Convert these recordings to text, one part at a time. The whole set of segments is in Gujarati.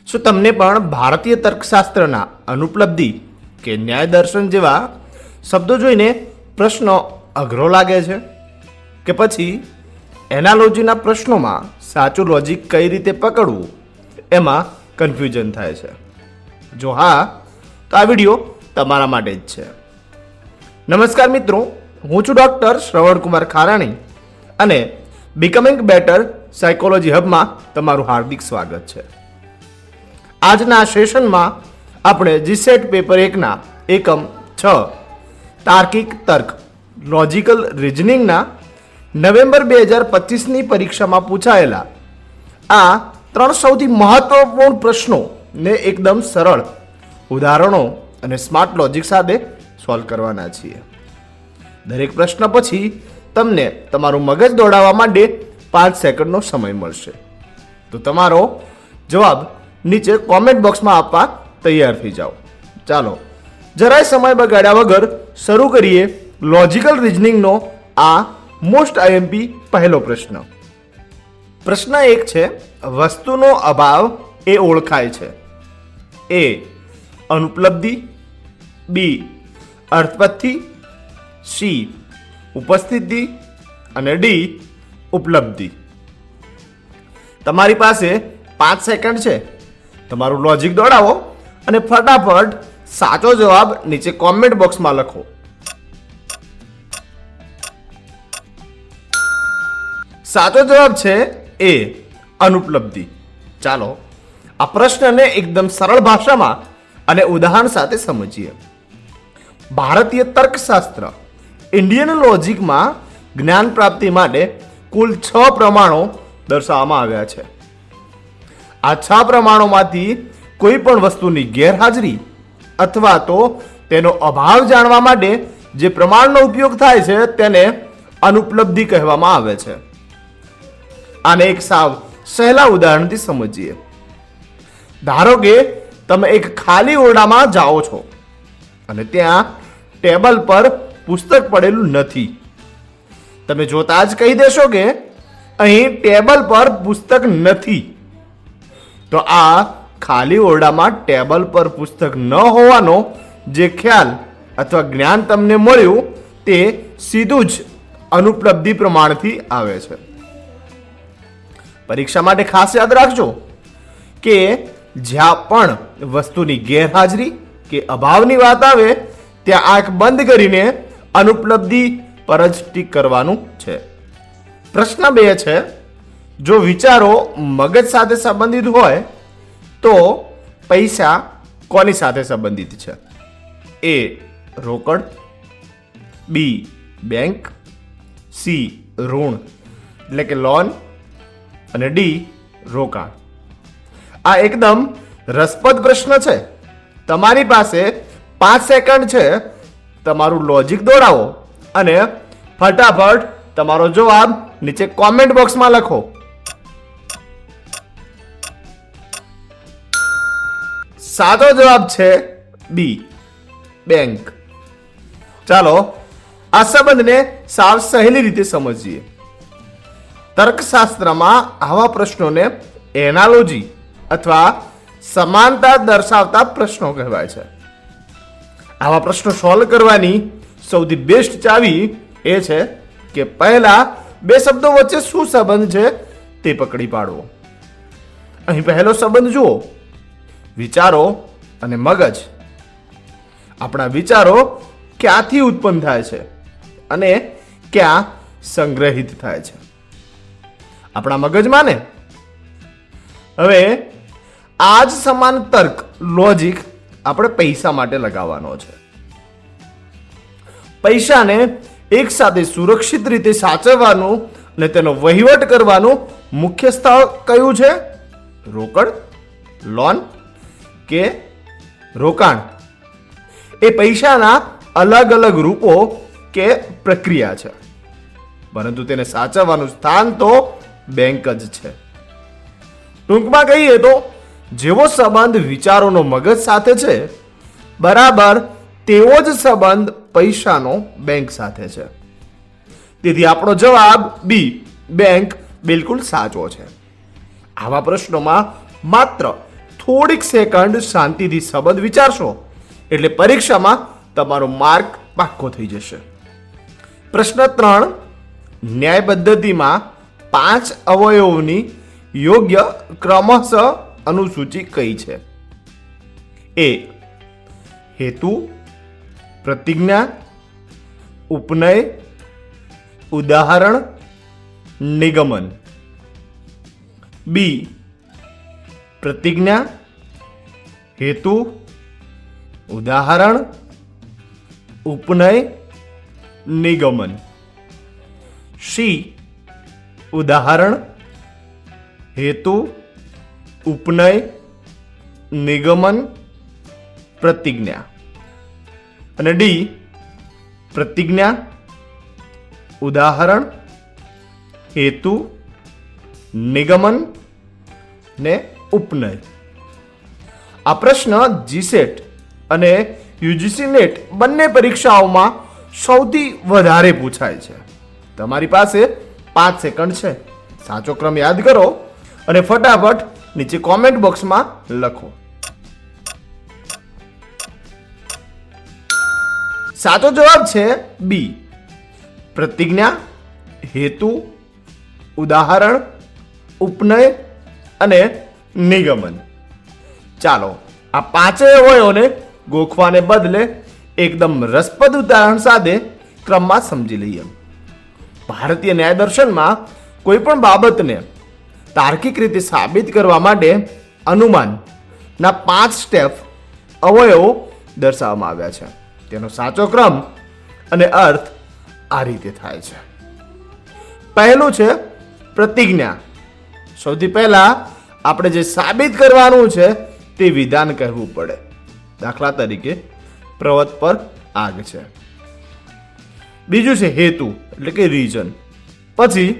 શું તમને પણ ભારતીય તર્કશાસ્ત્રના અનુપલબ્ધિ કે ન્યાય દર્શન જેવા શબ્દો જોઈને પ્રશ્નો અઘરો લાગે છે? કે પછી એનાલોજીના પ્રશ્નોમાં સાચું લોજિક કઈ રીતે પકડવું એમાં કન્ફ્યુઝન થાય છે? જો હા, તો આ વિડીયો તમારા માટે જ છે. નમસ્કાર મિત્રો, હું છું ડૉક્ટર શ્રવણકુમાર ખારાણી અને બીકમિંગ બેટર સાયકોલોજી હબમાં તમારું હાર્દિક સ્વાગત છે. આજના સેશનમાં આપણે જીસેટ પેપર 1ના એકમ 6 તાર્કિક તર્ક લોજિકલ રિઝનિંગના નવેમ્બર 2025ની પરીક્ષામાં પૂછાયેલા આ 3 સૌથી મહત્વપૂર્ણ પ્રશ્નોને એકદમ સરળ ઉદાહરણો અને સ્માર્ટ લોજિક સાથે સોલ્વ કરવાના છીએ. દરેક પ્રશ્ન પછી તમને તમારું મગજ દોડાવવા માટે 5 સેકન્ડનો સમય મળશે. તો તમારો જવાબ નીચે કોમેન્ટ બોક્સમાં આપવા તૈયાર થઈ જાઓ. ચાલો જરાય સમય બગાડ્યા વગર શરૂ કરીએ લોજિકલ રિઝનિંગનો આ મોસ્ટ આઈએમપી પહેલો પ્રશ્ન. પ્રશ્ન 1 છે, વસ્તુનો અભાવ એ ઓળખાય છે? એ અનુપલબ્ધિ, બી અર્થપત્તિ, સી ઉપસ્થિતિ અને ડી ઉપલબ્ધિ. તમારી પાસે 5 સેકન્ડ છે. તમારું લોજિક દોડાવો અને ફટાફટ સાચો જવાબ નીચે કોમેન્ટ બોક્સમાં લખો. સાચો જવાબ છે એ અનુપલબ્ધિ. ચાલો આ પ્રશ્નને એકદમ સરળ ભાષામાં અને ઉદાહરણ સાથે સમજીએ. ભારતીય તર્કશાસ્ત્ર ઇન્ડિયન લોજિકમાં જ્ઞાન પ્રાપ્તિ માટે કુલ 6 પ્રમાણો દર્શાવવામાં આવ્યા છે. આ 6 પ્રમાણોમાંથી કોઈ પણ વસ્તુની ગેરહાજરી અથવા તો તેનો અભાવ જાણવા માટે જે પ્રમાણનો ઉપયોગ થાય છે તેને અનુપલબ્ધિ કહેવામાં આવે છે. આને એક સાવ સહેલા ઉદાહરણથી સમજીએ. ધારો કે તમે એક ખાલી ઓરડામાં જાઓ છો અને ત્યાં ટેબલ પર પુસ્તક પડેલું નથી. તમે જોતા જ કહી દેશો કે અહીં ટેબલ પર પુસ્તક નથી. તો આ ખાલી ઓરડામાં ટેબલ પર પુસ્તક ન હોવાનો જે ખ્યાલ અથવા જ્ઞાન તમને મળ્યું તે સીધું જ અનુપલબ્ધિ પ્રમાણથી આવે છે. પરીક્ષા માટે ખાસ યાદ રાખજો કે જ્યાં પણ વસ્તુની ગેરહાજરી કે અભાવની વાત આવે ત્યાં આંખ બંધ કરીને અનુપલબ્ધિ પર જ ટીક કરવાનું છે. પ્રશ્ન 2 છે, જો વિચારો મગજ સાથે સંબંધિત હોય તો પૈસા કોની સાથે સંબંધિત છે? એ રોકડ, બી બેંક, સી ઋણ એટલે કે લોન અને ડી રોકાણ. આ એકદમ રસપ્રદ પ્રશ્ન છે. તમારી પાસે 5 સેકન્ડ છે. તમારું લોજિક દોડાવો અને ફટાફટ તમારો જવાબ નીચે કોમેન્ટ બોક્સમાં લખો. સાચો જવાબ છે બી બેંક. ચાલો આ સંબંધને સાવ સહેલી રીતે સમજીએ. તર્કશાસ્ત્રમાં આવા પ્રશ્નોને એનાલોજી અથવા સમાનતા દર્શાવતા પ્રશ્નો કહેવાય છે. આવા પ્રશ્નો સોલ્વ કરવાની સૌથી બેસ્ટ ચાવી એ છે કે પહેલા 2 શબ્દો વચ્ચે શું સંબંધ છે તે પકડી પાડવો. અહીં પહેલો સંબંધ જુઓ, વિચારો અને મગજ. આપણા વિચારો ક્યાંથી ઉત્પન્ન થાય છે અને ક્યાં સંગ્રહિત થાય છે? આપણા મગજમાં ને. હવે આ જ સમાન તર્ક લોજિક આપણે પૈસા માટે લગાવવાનો છે. પૈસાને એક સાથે સુરક્ષિત રીતે સાચવવાનું અને તેનો વહીવટ કરવાનું મુખ્ય સ્થળ કયું છે? રોકડ, લોન કે રોકાણ? એ પૈસાના અલગ અલગ રૂપો કે પ્રક્રિયા છે, પરંતુ તેને સાચવવાનું સ્થાન તો બેંક જ છે. ટૂંકમાં કહીએ તો જેવો સંબંધ વિચારોનો મગજ સાથે છે બરાબર તેવો જ સંબંધ પૈસાનો બેંક સાથે છે. તેથી આપણો જવાબ બી બેંક બિલકુલ સાચો છે. આવા પ્રશ્નોમાં માત્ર થોડીક સેકન્ડ શાંતિથી શબ્દ વિચારશો એટલે પરીક્ષામાં તમારો માર્ક પાક્કો થઈ જશે. પ્રશ્ન 3. ન્યાય પદ્ધતિમાં 5 અવયવોની યોગ્ય ક્રમશઃ અનુસૂચિ કઈ છે? એ. હેતુ, પ્રતિજ્ઞા, ઉપનય, ઉદાહરણ, નિગમન. બી. પ્રતિજ્ઞા, હેતુ, ઉદાહરણ, ઉપનય, નિગમન. સી. ઉદાહરણ, હેતુ, ઉપનય, નિગમન, પ્રતિજ્ઞા. અને ડી. પ્રતિજ્ઞા, ઉદાહરણ, હેતુ, નિગમન ને ઉપનય. આ પ્રશ્ન જીસેટ અને યુજીસી નેટ બંને પરીક્ષાઓમાં સૌથી વધારે પૂછાય છે. તમારી પાસે 5 સેકન્ડ છે. સાચો ક્રમ યાદ કરો અને ફટાફટ નીચે કોમેન્ટ બોક્સમાં લખો. સાચો જવાબ છે બી. પ્રતિજ્ઞા, હેતુ, ઉદાહરણ, ઉપનય અને નિગમન. ચાલો આ 5 અવયવોને ગોખવાને બદલે એકદમ રસપ્રદ ઉદાહરણ સાથે ક્રમમાં સમજી લઈએ. ભારતીય ન્યાય દર્શનમાં કોઈ પણ બાબતને તાર્કિક રીતે સાબિત કરવા માટે અનુમાનના 5 સ્ટેપ અવયવો દર્શાવવામાં આવ્યા છે. તેનો સાચો ક્રમ અને અર્થ આ રીતે થાય છે. પહેલું છે પ્રતિજ્ઞા. સૌથી પહેલા આપણે જે સાબિત કરવાનું છે તે વિધાન કહેવું પડે. દાખલા તરીકે પર્વત પર આગ છે. બીજું છે હેતુ એટલે કે રીઝન. પછી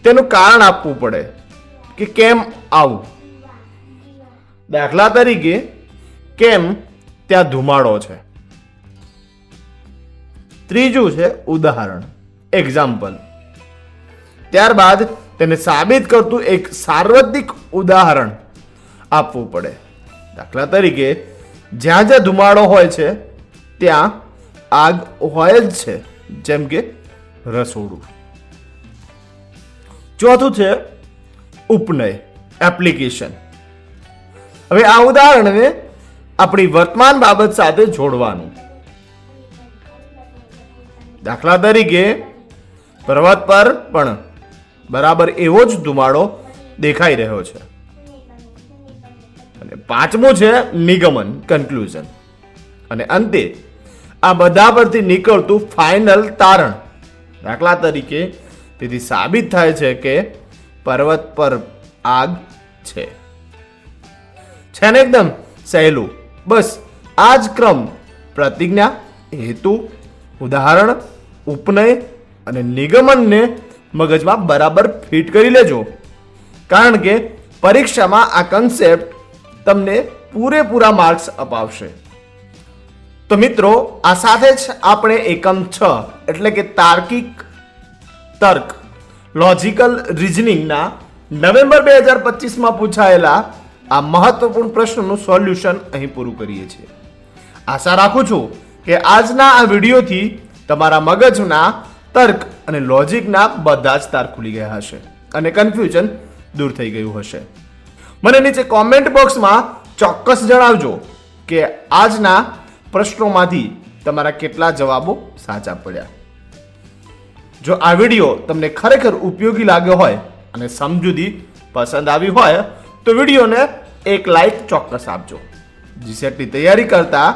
તેનું કારણ આપવું પડે કે કેમ આવું. દાખલા તરીકે કેમ ત્યાં ધુમાડો છે. ત્રીજું છે ઉદાહરણ, એક્ઝામ્પલ. ત્યારબાદ તેને સાબિત કરતું એક સાર્વત્રિક ઉદાહરણ આપવું પડે. દાખલા તરીકે જ્યાં જ્યાં ધુમાડો હોય છે ત્યાં આગ હોય જ છે, જેમ કે રસોડું. ચોથું છે ઉપનય, એપ્લિકેશન. હવે આ ઉદાહરણને આપણી વર્તમાન બાબત સાથે જોડવાનું. દાખલા તરીકે પર્વત પર પણ બરાબર એવો જ ધુમાડો દેખાઈ રહ્યો છે. અને પાંચમું છે નિગમન, કન્ક્લુઝન. અને અંતે આ બધા પરથી નીકળતું ફાઇનલ તારણ. દાખલા તરીકે તેથી સાબિત થાય છે કે પર્વત પર આગ છે. છે ને એકદમ સહેલું. બસ આ જ ક્રમ પ્રતિજ્ઞા, હેતુ, ઉદાહરણ, ઉપનય અને નિગમનને મગજમાં બરાબર ફિટ કરી લેજો, કારણ કે પરીક્ષામાં આ કન્સેપ્ટ તમને પૂરેપૂરા માર્ક્સ અપાવશે. તો મિત્રો, આ સાથે જ આપણે એકમ 6 એટલે કે તાર્કિક તર્ક, લોજિકલ રીઝનિંગના નવેમ્બર 2025માં પૂછાયેલા આ મહત્વપૂર્ણ પ્રશ્નનું સોલ્યુશન અહીં પૂરું કરીએ છીએ. આશા રાખું છું કે આજના આ વિડીયોથી તમારા મગજના તર્ક અને લોજિકના બધા જ તાર ખુલી ગયા હશે અને કન્ફ્યુઝન દૂર થઈ ગયું હશે. મને નીચે કોમેન્ટ બોક્સમાં ચોક્કસ જણાવજો કે આજના પ્રશ્નોમાંથી તમારા કેટલા જવાબો સાચા પડ્યા. જો આ વિડીયો તમને ખરેખર ઉપયોગી લાગ્યો હોય અને સમજૂતી પસંદ આવી હોય તો વિડીયોને એક લાઈક ચોક્કસ આપજો. જીસેટની તૈયારી કરતા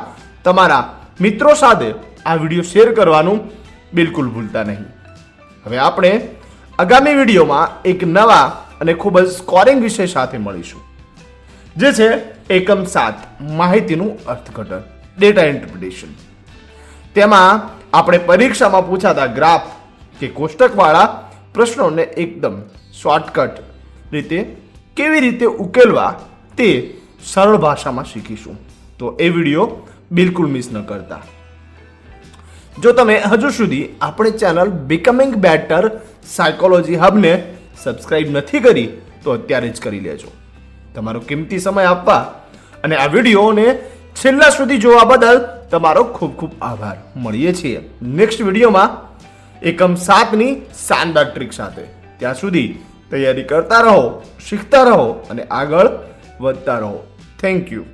તમારા મિત્રો સાથે આ વિડીયો શેર કરવાનું બિલકુલ ભૂલતા નહીં. હવે આપણે આગામી વિડીયોમાં એક નવા અને ખૂબ જ સ્કોરિંગ વિષય સાથે મળીશું, જે છે એકમ 7 માહિતીનું અર્થઘટન, ડેટા ઇન્ટરપ્રિટેશન. તેમાં આપણે પરીક્ષામાં પૂછાતા ગ્રાફ કે કોષ્ટકવાળા પ્રશ્નોને એકદમ શોર્ટકટ રીતે કેવી રીતે ઉકેલવા તે સરળ ભાષામાં શીખીશું. તો એ વિડીયો બિલકુલ મિસ ન કરતા. જો તમે હજુ સુધી આપણી ચેનલ બીકમિંગ બેટર સાયકોલોજી હબને સબસ્ક્રાઇબ નથી કરી તો અત્યારે જ કરી લેજો. તમારો કિંમતી સમય આપવા અને આ વિડીયોને છેલ્લા સુધી જોવા બદલ તમારો ખૂબ ખૂબ આભાર. મળીએ છીએ નેક્સ્ટ વિડીયોમાં એકમ 7ની શાનદાર ટ્રીક સાથે. ત્યાં સુધી તૈયારી કરતા રહો, શીખતા રહો અને આગળ વધતા રહો. Thank you.